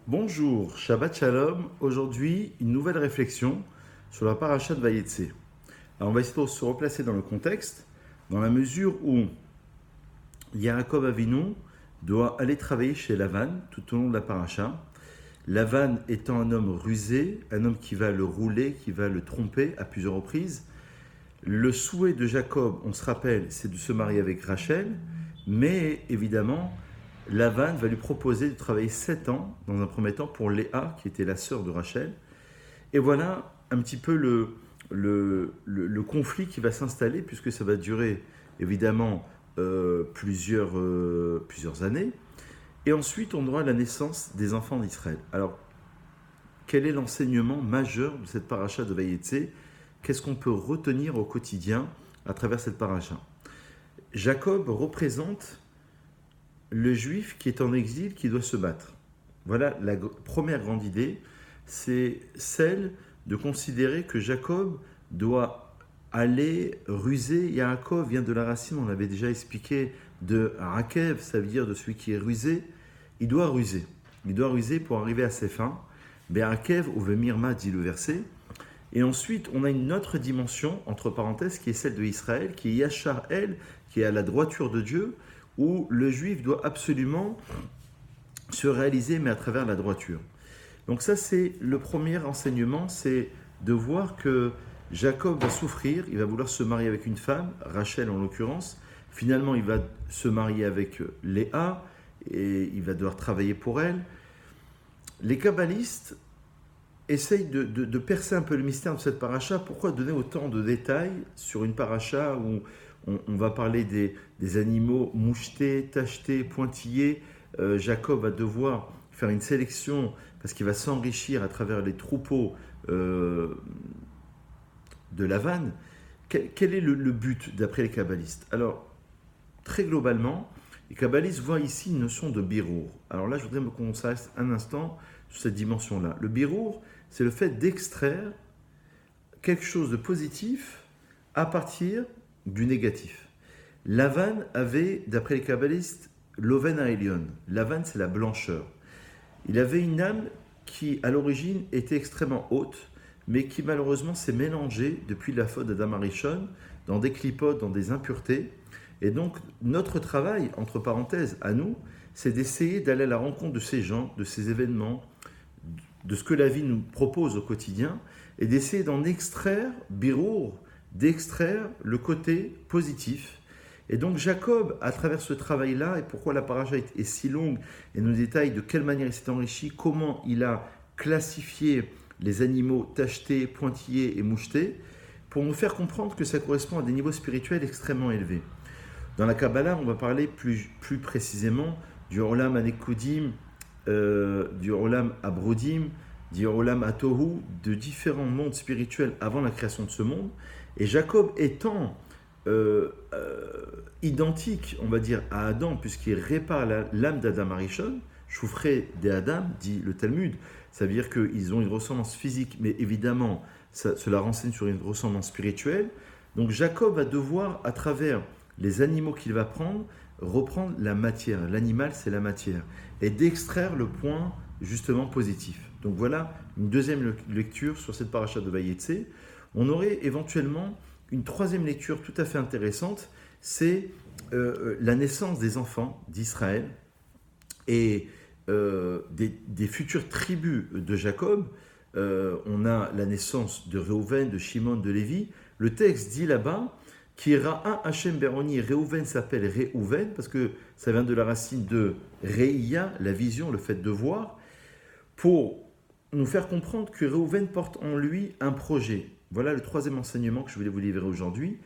Bonjour, Shabbat Shalom. Aujourd'hui, une nouvelle réflexion sur la paracha de Vayetse. Alors, on va essayer de se replacer dans le contexte, dans la mesure où Yaakov Avinu doit aller travailler chez Lavan tout au long de la paracha. Lavan étant un homme rusé, un homme qui va le rouler, qui va le tromper à plusieurs reprises. Le souhait de Jacob, on se rappelle, c'est de se marier avec Rachel, mais évidemment, Lavan va lui proposer de travailler 7 ans, dans un premier temps, pour Léa, qui était la sœur de Rachel. Et voilà un petit peu le conflit qui va s'installer, puisque ça va durer évidemment plusieurs années. Et ensuite, on aura la naissance des enfants d'Israël. Alors, quel est l'enseignement majeur de cette paracha de Vayetse? Qu'est-ce qu'on peut retenir au quotidien à travers cette paracha? Jacob représente le juif qui est en exil, qui doit se battre. Voilà la première grande idée, c'est celle de considérer que Jacob doit aller ruser. Yaakov vient de la racine, on l'avait déjà expliqué, de Rakev, ça veut dire de celui qui est rusé. Il doit ruser. Il doit ruser pour arriver à ses fins. Be'akev ou Vemirma, dit le verset. Et ensuite, on a une autre dimension, entre parenthèses, qui est celle de Israël, qui est Yachar El, qui est à la droiture de Dieu, où le juif doit absolument se réaliser, mais à travers la droiture. Donc ça, c'est le premier enseignement, c'est de voir que Jacob va souffrir, il va vouloir se marier avec une femme, Rachel en l'occurrence. Finalement, il va se marier avec Léa, et il va devoir travailler pour elle. Les kabbalistes essayent de percer un peu le mystère de cette paracha. Pourquoi donner autant de détails sur une paracha où on va parler des animaux mouchetés, tachetés, pointillés? Jacob va devoir faire une sélection parce qu'il va s'enrichir à travers les troupeaux de Lavan. Quel est le but d'après les kabbalistes? Alors, très globalement, les kabbalistes voient ici une notion de birour. Alors là, je voudrais me concentrer un instant sur cette dimension-là. Le birour, c'est le fait d'extraire quelque chose de positif à partir du négatif. Lavan avait, d'après les kabbalistes, l'oven à Elion. Lavan, c'est la blancheur. Il avait une âme qui, à l'origine, était extrêmement haute, mais qui malheureusement s'est mélangée depuis la faute d'Adam Arishon dans des clipotes, dans des impuretés. Et donc, notre travail, entre parenthèses, à nous, c'est d'essayer d'aller à la rencontre de ces gens, de ces événements, de ce que la vie nous propose au quotidien, et d'essayer d'en extraire, birour, d'extraire le côté positif. Et donc Jacob, à travers ce travail-là, et pourquoi la paracha est si longue, et nous détaille de quelle manière il s'est enrichi, comment il a classifié les animaux tachetés, pointillés et mouchetés, pour nous faire comprendre que ça correspond à des niveaux spirituels extrêmement élevés. Dans la Kabbalah, on va parler plus précisément du Olam Anekudim, du Olam Abrodim, du Olam Atohu, de différents mondes spirituels avant la création de ce monde. Et Jacob étant identique, on va dire, à Adam, puisqu'il répare l'âme d'Adam Arishon, Choufré des Adam, dit le Talmud. Ça veut dire qu'ils ont une ressemblance physique, mais évidemment, cela renseigne sur une ressemblance spirituelle. Donc Jacob va devoir, à travers les animaux qu'il va prendre, reprendre la matière. L'animal, c'est la matière. Et d'extraire le point, justement, positif. Donc voilà une deuxième lecture sur cette paracha de Vayetse. On aurait éventuellement une troisième lecture tout à fait intéressante, c'est la naissance des enfants d'Israël et des futures tribus de Jacob. On a la naissance de Réhouven, de Shimon, de Lévi. Le texte dit là-bas Kira'a Hashem Beroni, Réhouven s'appelle Réhouven parce que ça vient de la racine de Reïa, la vision, le fait de voir, pour nous faire comprendre que Réhouven porte en lui un projet. Voilà le troisième enseignement que je voulais vous livrer aujourd'hui,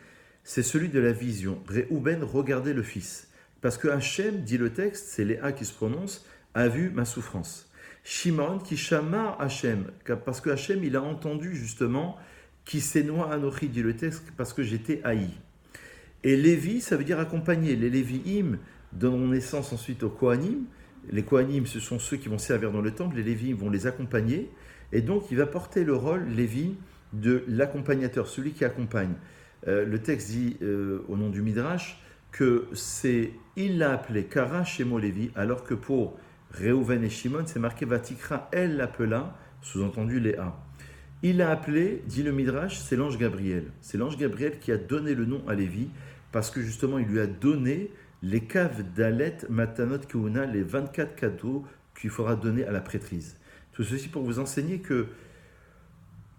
c'est celui de la vision. Réhouven, regardez le fils. Parce que Hachem, dit le texte, c'est Léa qui se prononce, a vu ma souffrance. Shimon qui shama Hachem, parce que Hachem, il a entendu justement qui s'énoie Anochi, dit le texte, parce que j'étais haï. Et Lévi, ça veut dire accompagner. Les Lévi'im donneront naissance ensuite aux Kohanim. Les Kohanim, ce sont ceux qui vont servir dans le temple. Les Lévi'im vont les accompagner. Et donc, il va porter le rôle, Lévi, de l'accompagnateur, celui qui accompagne. Le texte dit, au nom du Midrash, que il l'a appelé Kara Shemo Lévi, alors que pour Réhouven et Shimon, c'est marqué Vatikra, elle l'appela, sous-entendu Léa. Il a appelé, dit le Midrash, c'est l'ange Gabriel. C'est l'ange Gabriel qui a donné le nom à Lévi, parce que justement, il lui a donné les caves d'Alet, Matanot, Keuna, les 24 cadeaux qu'il faudra donner à la prêtrise. Tout ceci pour vous enseigner que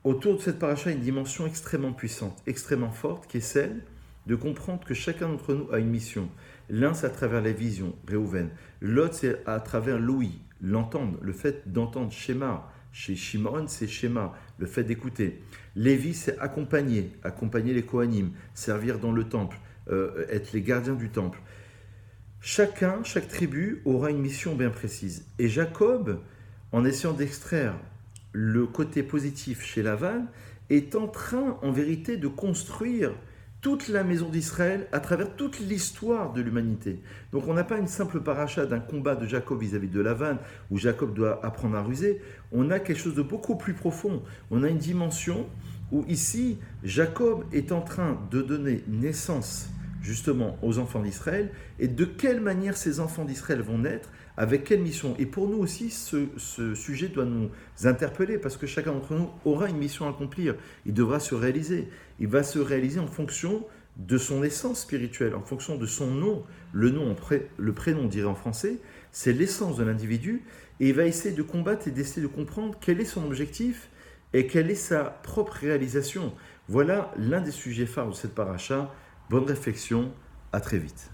autour de cette paracha, il y a une dimension extrêmement puissante, extrêmement forte, qui est celle de comprendre que chacun d'entre nous a une mission. L'un, c'est à travers la vision, Réhouven. L'autre, c'est à travers l'ouïe, l'entendre, le fait d'entendre Shema. Chez Shimon, c'est Shema, le fait d'écouter. Lévi, c'est accompagner les Kohanim, servir dans le temple, être les gardiens du temple. Chaque tribu aura une mission bien précise. Et Jacob, en essayant d'extraire le côté positif chez Lavan, est en train, en vérité, de construire toute la maison d'Israël à travers toute l'histoire de l'humanité. Donc on n'a pas une simple paracha d'un combat de Jacob vis-à-vis de Lavan, où Jacob doit apprendre à ruser. On a quelque chose de beaucoup plus profond. On a une dimension où ici, Jacob est en train de donner naissance justement aux enfants d'Israël, et de quelle manière ces enfants d'Israël vont naître, avec quelle mission. Et pour nous aussi, ce sujet doit nous interpeller, parce que chacun d'entre nous aura une mission à accomplir. Il devra se réaliser. Il va se réaliser en fonction de son essence spirituelle, en fonction de son nom. Le prénom, on dirait en français, c'est l'essence de l'individu, et il va essayer de combattre et d'essayer de comprendre quel est son objectif et quelle est sa propre réalisation. Voilà l'un des sujets phares de cette paracha. Bonne réflexion, à très vite.